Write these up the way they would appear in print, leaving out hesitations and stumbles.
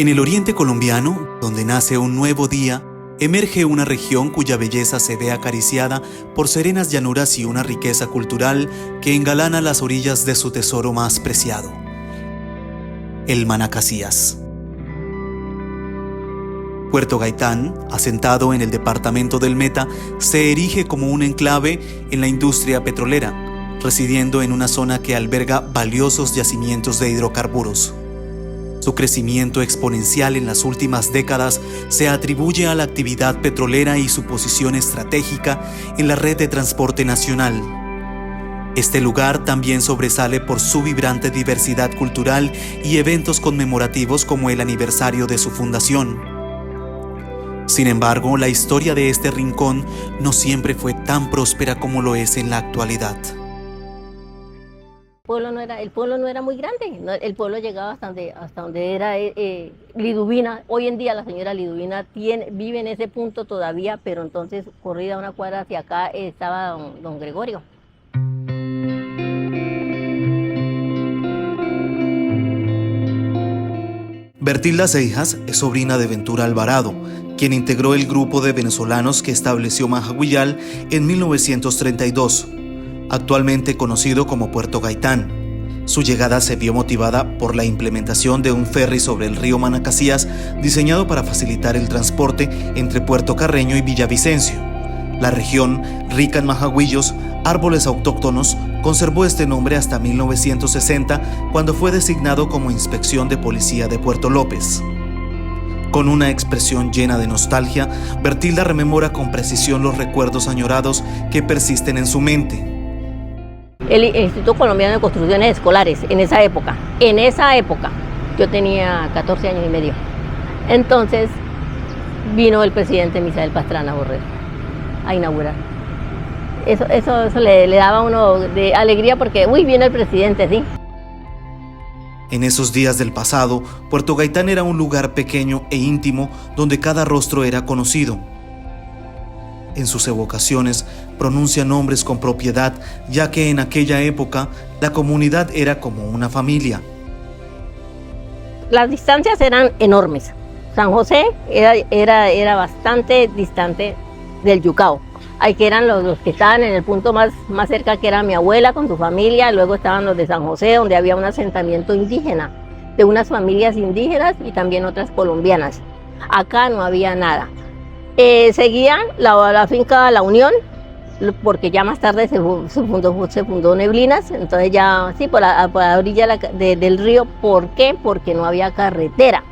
En el oriente colombiano, donde nace un nuevo día, emerge una región cuya belleza se ve acariciada por serenas llanuras y una riqueza cultural que engalana las orillas de su tesoro más preciado, el Manacasías. Puerto Gaitán, asentado en el departamento del Meta, se erige como un enclave en la industria petrolera, residiendo en una zona que alberga valiosos yacimientos de hidrocarburos. Su crecimiento exponencial en las últimas décadas se atribuye a la actividad petrolera y su posición estratégica en la red de transporte nacional. Este lugar también sobresale por su vibrante diversidad cultural y eventos conmemorativos como el aniversario de su fundación. Sin embargo, la historia de este rincón no siempre fue tan próspera como lo es en la actualidad. El pueblo no era muy grande, el pueblo llegaba hasta donde era Liduvina. Hoy en día la señora Liduvina vive en ese punto todavía, pero entonces corrida una cuadra hacia acá estaba don Gregorio. Bertilda Seijas es sobrina de Ventura Alvarado, quien integró el grupo de venezolanos que estableció Majaguillal en 1932. Actualmente conocido como Puerto Gaitán. Su llegada se vio motivada por la implementación de un ferry sobre el río Manacasías diseñado para facilitar el transporte entre Puerto Carreño y Villavicencio. La región, rica en majaguillos, árboles autóctonos, conservó este nombre hasta 1960, cuando fue designado como Inspección de Policía de Puerto López. Con una expresión llena de nostalgia, Bertilda rememora con precisión los recuerdos añorados que persisten en su mente. El Instituto Colombiano de Construcciones Escolares, en esa época, yo tenía 14 años y medio. Entonces vino el presidente Misael Pastrana Borrell a inaugurar. Eso le daba a uno de alegría porque, viene el presidente, ¿sí? En esos días del pasado, Puerto Gaitán era un lugar pequeño e íntimo donde cada rostro era conocido. En sus evocaciones pronuncia nombres con propiedad, ya que en aquella época la comunidad era como una familia. Las distancias eran enormes. San José era bastante distante del Yucao. Ahí que eran los que estaban en el punto más cerca, que era mi abuela con su familia, luego estaban los de San José, donde había un asentamiento indígena, de unas familias indígenas y también otras colombianas. Acá no había nada. Seguían la finca La Unión, porque ya más tarde se fundó Neblinas, entonces ya, sí, por la orilla del río. ¿Por qué? Porque no había carretera,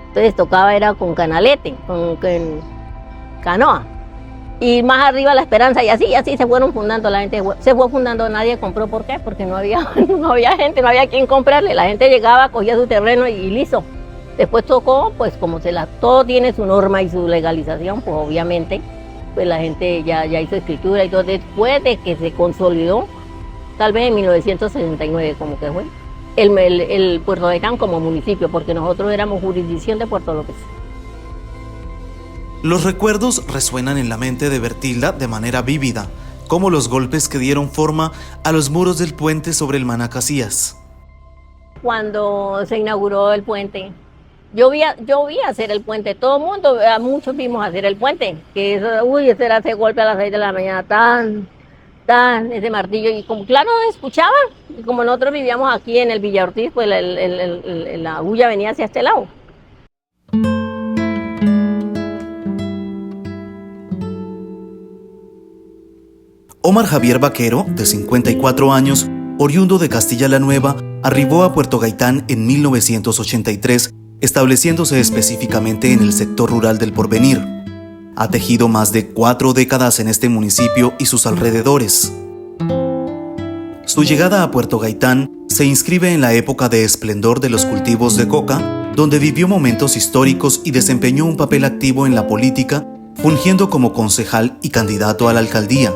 entonces tocaba era con canalete, con canoa. Y más arriba La Esperanza, y así se fueron fundando, la gente se fue fundando, nadie compró. ¿Por qué? Porque no había gente, no había quien comprarle, la gente llegaba, cogía su terreno y listo. Después tocó, pues como todo tiene su norma y su legalización, pues obviamente, pues la gente ya hizo escritura y todo. Después de que se consolidó, tal vez en 1969, como que fue, el Puerto Gaitán como municipio, porque nosotros éramos jurisdicción de Puerto López. Los recuerdos resuenan en la mente de Bertilda de manera vívida, como los golpes que dieron forma a los muros del puente sobre el Manacasías. Cuando se inauguró el puente, yo vi hacer el puente, todo el mundo, muchos vimos hacer el puente, que ese era ese golpe a las 6 de la mañana, ese martillo, y como claro no escuchaba, y como nosotros vivíamos aquí en el Villa Ortiz, pues la bulla venía hacia este lado. Omar Javier Vaquero, de 54 años, oriundo de Castilla la Nueva, arribó a Puerto Gaitán en 1983, estableciéndose específicamente en el sector rural del Porvenir. Ha tejido más de 4 décadas en este municipio y sus alrededores. Su llegada a Puerto Gaitán se inscribe en la época de esplendor de los cultivos de coca, donde vivió momentos históricos y desempeñó un papel activo en la política, fungiendo como concejal y candidato a la alcaldía.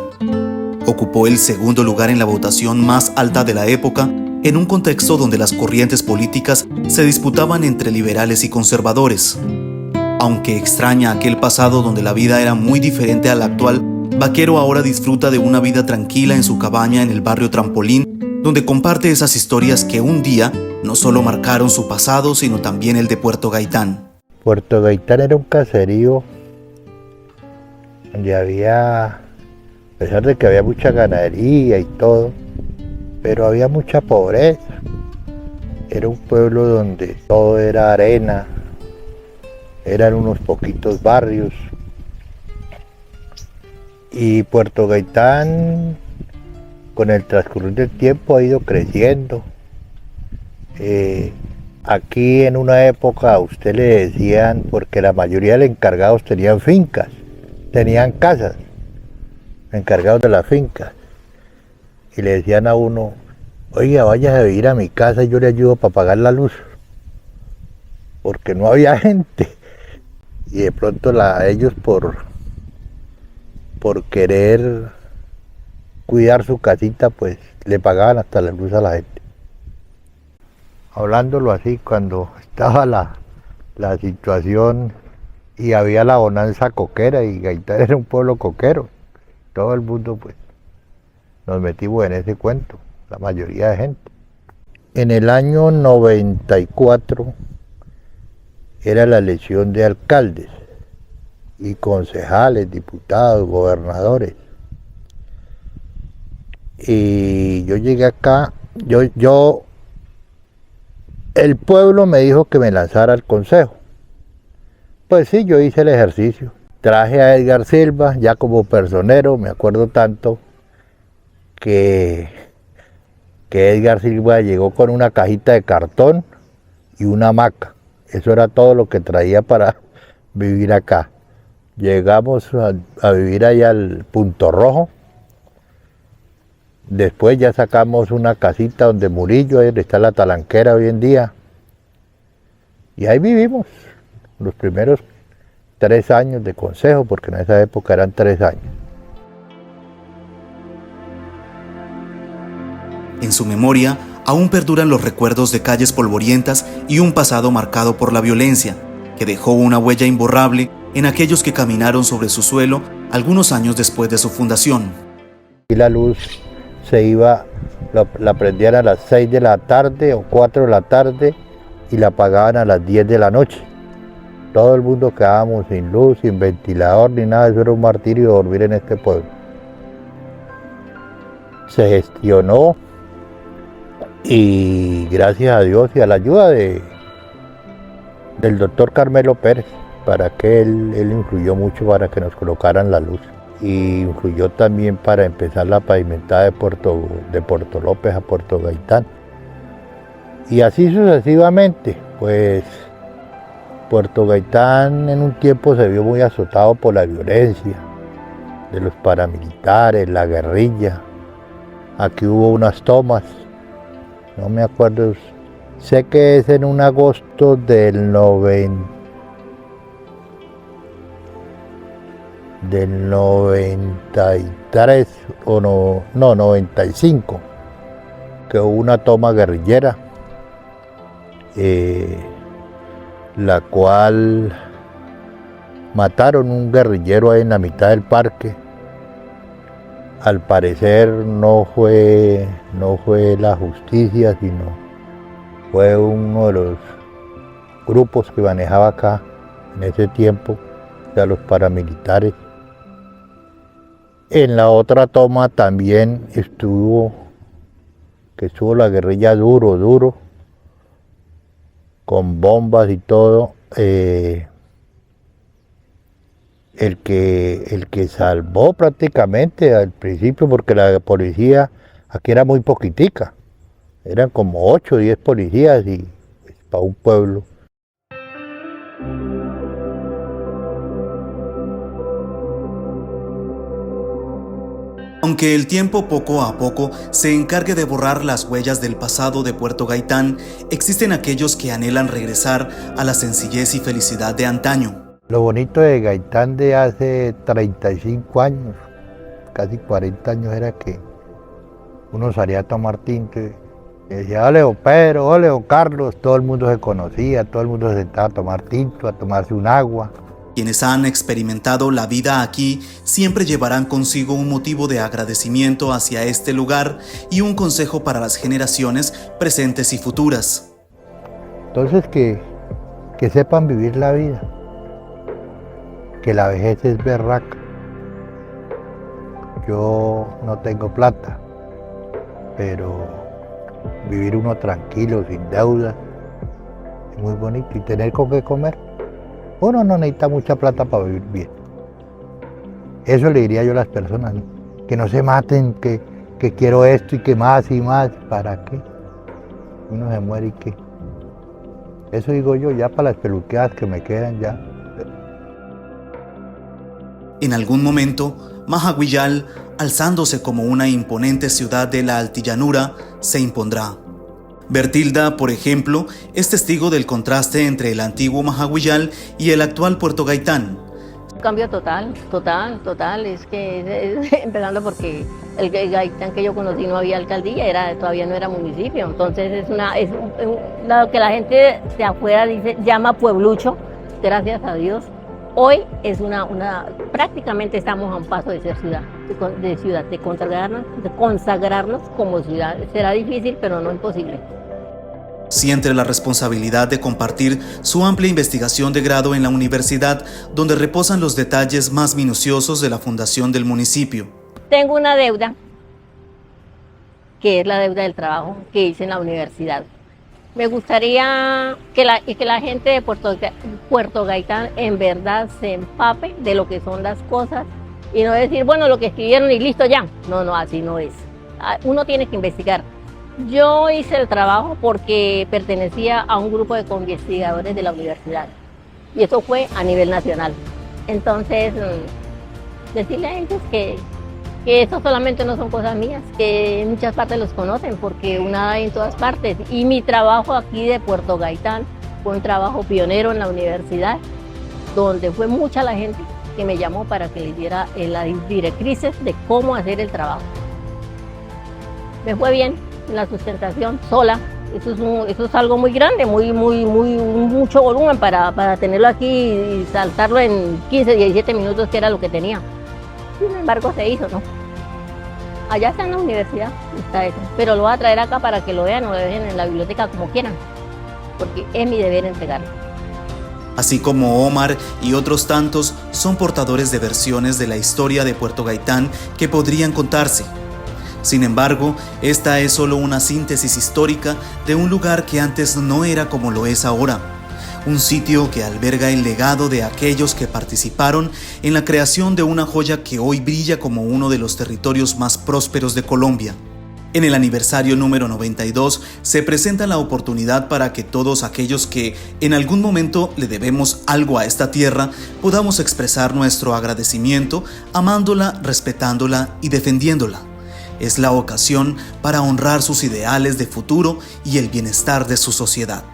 Ocupó el segundo lugar en la votación más alta de la época, en un contexto donde las corrientes políticas se disputaban entre liberales y conservadores. Aunque extraña aquel pasado donde la vida era muy diferente a la actual, Vaquero ahora disfruta de una vida tranquila en su cabaña en el barrio Trampolín, donde comparte esas historias que un día no solo marcaron su pasado, sino también el de Puerto Gaitán. Puerto Gaitán era un caserío donde había, a pesar de que había mucha ganadería y todo, pero había mucha pobreza. Era un pueblo donde todo era arena, eran unos poquitos barrios. Y Puerto Gaitán, con el transcurrir del tiempo, ha ido creciendo. Aquí en una época a usted le decían, porque la mayoría de los encargados tenían fincas, tenían casas, encargados de las fincas, y le decían a uno, oiga, váyase a vivir a mi casa y yo le ayudo para pagar la luz, porque no había gente. Y de pronto ellos por querer cuidar su casita, pues le pagaban hasta la luz a la gente. Hablándolo así, cuando estaba la situación y había la bonanza coquera, y Gaitán era un pueblo coquero, todo el mundo pues nos metimos en ese cuento, la mayoría de gente. En el año 94 era la elección de alcaldes y concejales, diputados, gobernadores. Y yo llegué acá, el pueblo me dijo que me lanzara al consejo. Pues sí, yo hice el ejercicio. Traje a Edgar Silva ya como personero, me acuerdo tanto que Edgar Silva llegó con una cajita de cartón y una hamaca. Eso era todo lo que traía para vivir acá. Llegamos a vivir allá al Punto Rojo. Después ya sacamos una casita donde Murillo, ahí donde está la talanquera hoy en día. Y ahí vivimos los primeros 3 años de consejo, porque en esa época eran 3 años. En su memoria aún perduran los recuerdos de calles polvorientas y un pasado marcado por la violencia, que dejó una huella imborrable en aquellos que caminaron sobre su suelo algunos años después de su fundación. Y la luz se iba, la prendían a las 6 de la tarde o 4 de la tarde y la apagaban a las 10 de la noche. Todo el mundo quedábamos sin luz, sin ventilador ni nada, eso era un martirio dormir en este pueblo. Se gestionó y gracias a Dios y a la ayuda del doctor Carmelo Pérez, para que él influyó mucho para que nos colocaran la luz. Y influyó también para empezar la pavimentada de Puerto López a Puerto Gaitán. Y así sucesivamente, pues Puerto Gaitán en un tiempo se vio muy azotado por la violencia de los paramilitares, la guerrilla. Aquí hubo unas tomas, no me acuerdo, sé que es en un agosto del 93 o 95, que hubo una toma guerrillera, la cual mataron un guerrillero ahí en la mitad del parque. Al parecer no fue la justicia, sino fue uno de los grupos que manejaba acá en ese tiempo, o sea, los paramilitares. En la otra toma también estuvo la guerrilla duro, con bombas y todo. El que salvó prácticamente al principio, porque la policía aquí era muy poquitica, eran como 8 o 10 policías y pues, para un pueblo. Aunque el tiempo poco a poco se encargue de borrar las huellas del pasado de Puerto Gaitán, existen aquellos que anhelan regresar a la sencillez y felicidad de antaño. Lo bonito de Gaitán de hace 35 años, casi 40 años, era que uno salía a tomar tinto y decía, ole don Pedro, ole don Carlos, todo el mundo se conocía, todo el mundo se sentaba a tomar tinto, a tomarse un agua. Quienes han experimentado la vida aquí siempre llevarán consigo un motivo de agradecimiento hacia este lugar y un consejo para las generaciones presentes y futuras. Entonces que sepan vivir la vida, que la vejez es berraca. Yo no tengo plata, pero vivir uno tranquilo, sin deudas, es muy bonito. Y tener con qué comer. Uno no necesita mucha plata para vivir bien. Eso le diría yo a las personas, ¿no? Que no se maten, que quiero esto y que más y más. ¿Para qué? Uno se muere y qué. Eso digo yo, ya para las peluqueadas que me quedan ya. En algún momento, Majaguillal, alzándose como una imponente ciudad de la altillanura, se impondrá. Bertilda, por ejemplo, es testigo del contraste entre el antiguo Majaguillal y el actual Puerto Gaitán. Cambio total. Es que empezando porque el Gaitán que yo conocí no había alcaldía, todavía no era municipio. Entonces es lo que la gente de afuera llama pueblucho, gracias a Dios. Hoy es prácticamente estamos a un paso de ser ciudad, de consagrarnos como ciudad. Será difícil, pero no imposible. Siente la responsabilidad de compartir su amplia investigación de grado en la universidad, donde reposan los detalles más minuciosos de la fundación del municipio. Tengo una deuda, que es la deuda del trabajo que hice en la universidad. Me gustaría que la gente de Puerto Gaitán en verdad se empape de lo que son las cosas y no decir, bueno, lo que escribieron y listo ya. No, así no es. Uno tiene que investigar. Yo hice el trabajo porque pertenecía a un grupo de investigadores de la universidad y eso fue a nivel nacional. Entonces, decirle a ellos que eso solamente no son cosas mías, que en muchas partes los conocen porque una hay en todas partes. Y mi trabajo aquí de Puerto Gaitán fue un trabajo pionero en la universidad, donde fue mucha la gente que me llamó para que les diera las directrices de cómo hacer el trabajo. Me fue bien en la sustentación sola. Eso es algo muy grande, mucho volumen para tenerlo aquí y saltarlo en 15, 17 minutos, que era lo que tenía. Sin embargo, se hizo, ¿no? Allá está en la universidad, está eso. Pero lo voy a traer acá para que lo vean o lo dejen en la biblioteca como quieran, porque es mi deber entregarlo. Así como Omar y otros tantos son portadores de versiones de la historia de Puerto Gaitán que podrían contarse. Sin embargo, esta es solo una síntesis histórica de un lugar que antes no era como lo es ahora. Un sitio que alberga el legado de aquellos que participaron en la creación de una joya que hoy brilla como uno de los territorios más prósperos de Colombia. En el aniversario número 92 se presenta la oportunidad para que todos aquellos que en algún momento le debemos algo a esta tierra podamos expresar nuestro agradecimiento, amándola, respetándola y defendiéndola. Es la ocasión para honrar sus ideales de futuro y el bienestar de su sociedad.